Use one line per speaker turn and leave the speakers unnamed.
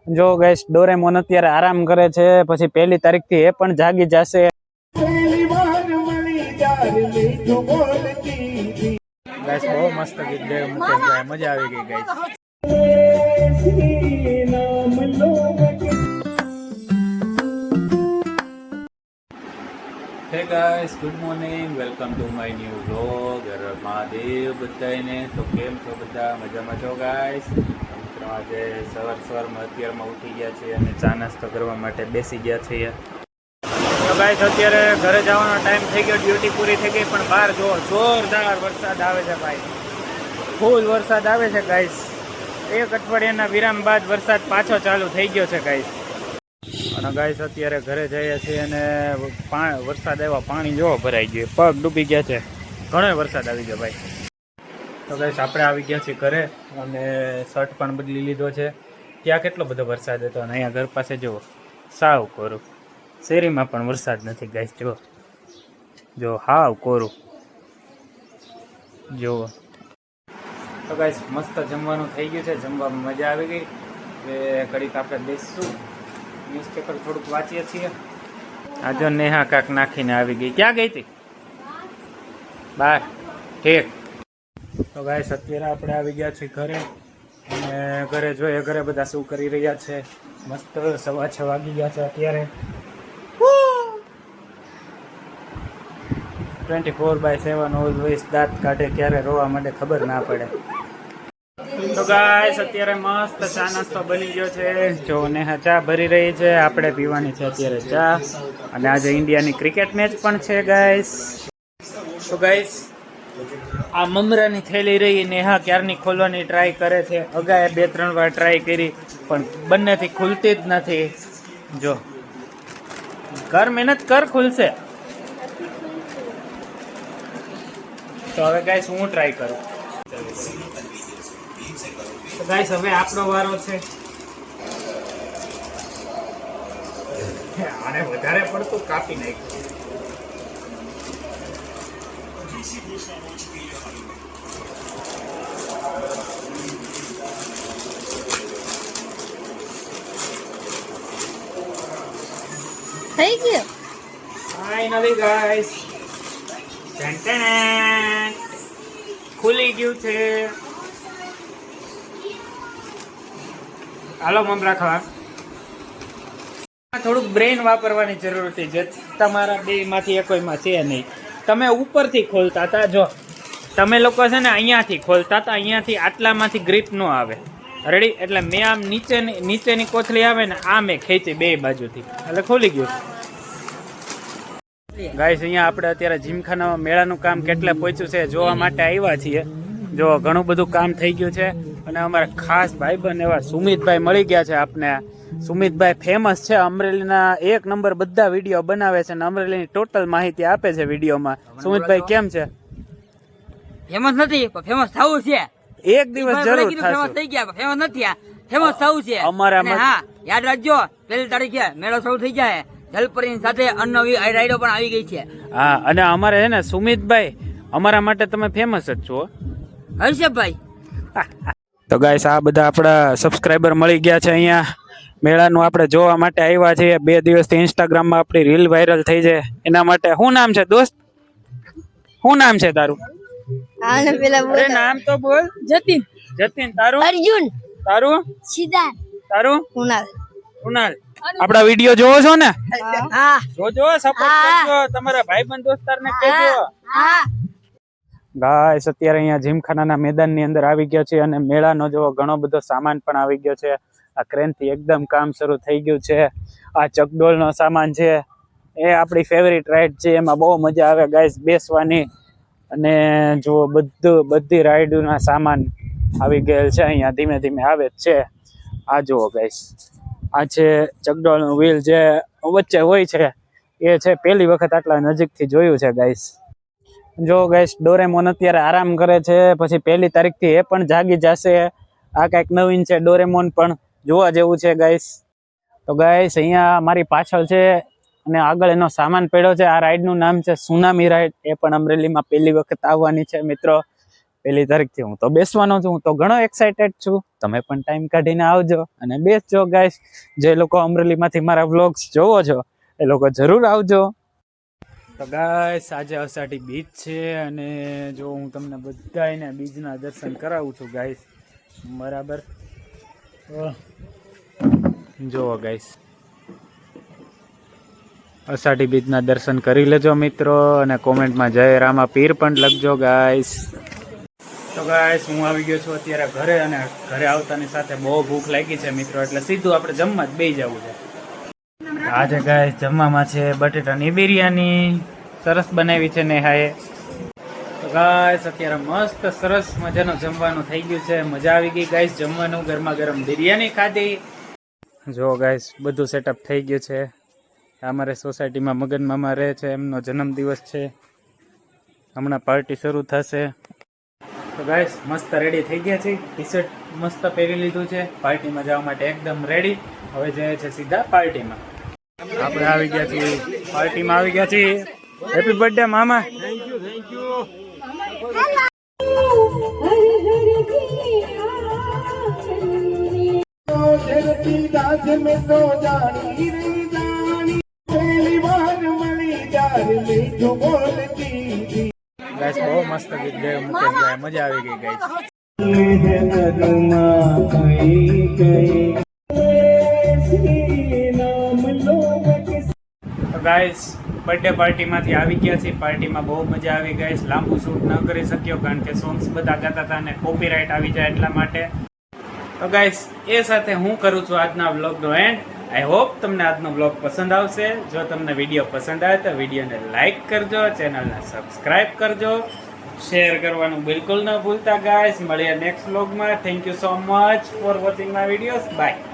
જો guys Doraemon અત્યારે આરામ કરે છે, પછી 1 તારીખથી એ પણ જાગી જશે. ગાઈસ બહુ મસ્ત ગીત ગાયું મુકેશભાઈ, મજા આવી ગઈ ગાઈસ. હે guys, good morning, welcome to my new vlog. Mahadev બધાને. તો કેમ છો બધા? મજામાં છો ગાઈસ? મિત્રો આજે સવારમાં અત્યારમાં ઉઠી ગયા છીએ અને ચા નાસ્તો કરવા માટે બેસી ગયા છીએ. તો ગાઈસ અત્યારે ઘરે જવાનો ટાઈમ થઈ ગયો, ડ્યુટી પૂરી થઈ ગઈ, પણ બહાર જો જોરદાર વરસાદ આવે છે ભાઈ, ફૂલ વરસાદ આવે છે ગાઈસ. 1 અઠવાડિયાના વિરામ બાદ વરસાદ પાછો ચાલુ થઈ ગયો છે ગાઈસ. અને ગાઈસ અત્યારે ઘરે જઈએ છીએ અને વરસાદ આવ્યા, પાણી જોવો ભરાઈ ગયું, પગ ડૂબી ગયા છે, ઘણો વરસાદ આવી ગયો ભાઈ. તો ગાઈસ આપણે આવી ગયા છીએ ઘરે અને શર્ટ પણ બદલી લીધો છે. ત્યાં કેટલો બધો વરસાદ હતો અને અહીંયા ઘર પાસે જુઓ સાવ કોરું, શેરીમાં પણ વરસાદ નથી ગાઈસ. જો હાવ કોરું જુઓ. તો ગાઈસ મસ્ત જમવાનું થઈ ગયું છે, જમવામાં મજા આવી ગઈ. હવે ઘડીક આપણે બેસીશું, ન્યૂઝપેપર થોડુંક વાંચીએ છીએ. આ જો નેહા કાક નાખીને આવી ગઈ. ક્યાં ગઈ હતી? બહાર. ઠીક. તો ગાઈસ અત્યારે આપણે આવી ગયા છીએ ઘરે અને ઘરે જોઈએ ઘરે બધા શું કરી રહ્યા છે. મસ્ત 6:15 વાગી ગયા છે અત્યારે. 24/7 ઓલવેઝ દાંત કાઢે, ક્યારે રોવા માટે ખબર ના પડે. તો ગાઈસ અત્યારે મસ્ત ચા નાસ્તો બની ગયો છે. જો નેહા ચા ભરી રહી છે, આપણે પીવાની છે અત્યારે ચા. અને આજે ઇન્ડિયાની ક્રિકેટ મેચ પણ છે ગાઈસ. તો ગાઈસ આ મમરાની થેલી રહી, નેહા ક્યારની ખોલવાની ટ્રાય કરે છે. અગાએ 2-3 વાર ટ્રાય કરી પણ બંનેથી ખુલતી જ નથી. જો કર, મહેનત કર, ખુલશે. તો હવે ગાઈસ હું ટ્રાય કરું. તો ગાઈસ હવે આપણો વારો છે. આને વધારે પડતું કાપી નાખ્યું.
થઈ ગયું
ફાઇનલી ગાઈસ, ખુલી ગયું છે. હાલો મમરા ખાવા. થોડુંક બ્રેઇન વાપરવાની જરૂર હતી, જે તમારા બે માંથી એકોઈમાં છે નહીં. તમે ઉપરથી ખોલતા હતા, જો તમે લોકો છે ને અહીંયાથી ખોલતા હતા, અહીંયાથી આટલામાંથી ગ્રીપ ન આવે. રેડી? એટલે મેં આમ નીચેની કોથળી આવે ને આ મેં ખેંચી બે બાજુથી, એટલે ખોલી ગયું. ગાઈસ અહીંયા આપણે અત્યારે જીમખાનામાં મેળાનું કામ કેટલે પહોંચ્યું છે જોવા માટે આવ્યા છીએ. જો ઘણું બધું કામ થઈ ગયું છે અને અમારા ખાસ ભાઈબંધ એવા સુમિતભાઈ મળી ગયા છે આપને. સુમિતભાઈ ફેમસ છે, અમરેલીના 1 નંબર બધા વિડીયો બનાવે છે અને અમરેલીની ટોટલ માહિતી આપે છે વિડીયોમાં. સુમિતભાઈ કેમ છે?
ફેમસ નથી પણ ફેમસ થવું છે.
એક દિવસ જરૂર થશે.
ફેમસ થઈ ગયા, ફેમસ નથી, ફેમસ થવું છે
અમારા.
હા યાદ રાખજો, 1 તારીખે મેળો શરૂ થઈ જાય. જલપરી સાથે અન્નવી રાઈડો પણ આવી ગઈ છે.
હા, અને અમારે છે ને સુમિતભાઈ, અમારા માટે તમે ફેમસ જ છો
હર્ષભાઈ.
તો ગાઈસ આ બધા આપણા સબસ્ક્રાઇબર મળી ગયા છે. અહીંયા મેળાનું આપણે જોવા માટે આવ્યા છીએ. 2 દિવસથી ઇન્સ્ટાગ્રામમાં આપણી રીલ વાયરલ થઈ જાય એના માટે. શું નામ છે દોસ્ત? શું નામ છે તારું?
આને પેલા બોલ.
નામ તો બોલ.
જતીન.
જતીન. તારું?
અર્જુન.
તારું?
સિદ્ધાર્થ.
તારું?
કુણાલ.
કુણાલ. આપડા વિડિયો જોવો છો ને?
હા.
જોજો, સપોર્ટ કરજો, તમારા ભાઈબંધ દોસ્તારને કહેજો.
હા.
ગાઈસ અત્યારે અહીંયા જીમખાનાના મેદાનની અંદર આવી ગયા છે અને મેળાનો જો ઘણો બધો સામાન પણ આવી ગયો છે. આ ક્રેનથી એકદમ કામ શરૂ થઈ ગયું છે. આ ચકડોળનો સામાન છે, એ આપણી ફેવરિટ રાઈડ છે, એમાં બહુ મજા આવે ગાઈસ બેસવાની. અને જો બધી રાઈડના સામાન આવી ગયેલ છે અહીંયા, ધીમે ધીમે આવે જ છે. આ જુઓ ગાઈસ, આ છે ચકડોળનું વ્હીલ જે વચ્ચે હોય છે, એ છે પહેલી વખત આટલા નજીકથી જોયું છે ગાઈસ. જો ગાઈસ ડોરેમોન અત્યારે આરામ કરે છે, પછી 1 તારીખથી એ પણ જાગી જશે. આ કંઈક નવીન છે, ડોરેમોન પણ જોવા જેવું છે ગાઈસ. તો ગાઈસ અહીંયા મારી પાછળ છે અને આગળ એનો સામાન પડ્યો છે. આ રાઈડનું નામ છે સુનામી રાઈડ. એ પણ અમરેલીમાં પહેલી વખત આવવાની છે મિત્રો. પહેલી તારીખથી હું તો બેસવાનો છું. હું તો ઘણો એક્સાઇટેડ છું. તમે પણ ટાઈમ કાઢીને આવજો અને બેસજો ગાઈસ. જે લોકો અમરેલીમાંથી મારા વ્લોગ્સ જોવો છો એ લોકો જરૂર આવજો. તો ગાઈસ આજે અષાઢી બીજ છે અને જો હું તમને બધાને બીજના દર્શન કરાવું છું ગાઈસ. બરાબર જુઓ ગાઈસ, અષાઢી બીજના દર્શન કરી લેજો મિત્રો અને કોમેન્ટમાં જય રામા પીર પણ લખજો ગાઈસ. તો ગાઈસ હું આવી ગયો છું અત્યારે ઘરે અને ઘરે આવતાની સાથે બહુ ભૂખ લાગી છે મિત્રો, એટલે સીધું આપણે જમવા જ બેસી જવું છે. આજે ગાઈસ જમવામાં છે બટેટાની બિરયાની, સરસ બનાવી છે નેહાએ. તો ગાઈસ અત્યારે મસ્ત સરસ મજાનું જમવાનું થઈ ગયું છે, મજા આવી ગઈ ગાઈસ જમવાનું. ગરમા ગરમ બિરયાની ખાધી. જો ગાઈસ બધું સેટઅપ થઈ ગયું છે. અમારે સોસાયટીમાં મગન મામા રહે છે, એમનો જન્મદિવસ છે, હમણાં પાર્ટી શરૂ થશે. તો ગાઈસ મસ્ત રેડી થઈ ગયા છે, ટી શર્ટ મસ્ત પહેરી લીધું છે, પાર્ટીમાં જવા માટે એકદમ રેડી. હવે જાય છે સીધા પાર્ટીમાં. આપણે આવી ગયા છીએ પાર્ટીમાં, આવી ગયા છીએ. હેપી બર્થડે મામા. Thank you. ગાઈસ બહુ મસ્ત ગીત ગાયું મુકેશભાઈ, મજા આવી ગઈ ગાઈસ. તો ગાઈસ બર્થડે પાર્ટીમાંથી આવી ગયા છીએ. પાર્ટીમાં બહુ મજા આવી ગાઈસ. લાંબુ શૂટ ન કરી શક્યો કારણ કે સોંગ્સ બધા ગાતા હતા અને કોપીરાઇટ આવી જાય એટલા માટે. તો ગાઈસ એ સાથે હું કરું છું આજના વ્લોગનો એન્ડ. આઈ હોપ તમને આજનો વ્લોગ પસંદ આવશે. જો તમને વિડીયો પસંદ આવે તો વિડીયોને લાઇક કરજો, ચેનલને સબસ્ક્રાઇબ કરજો, શેર કરવાનું બિલકુલ ન ભૂલતા ગાઈસ. મળીએ નેક્સ્ટ વ્લોગમાં. Thank you so much for watching my videos. By.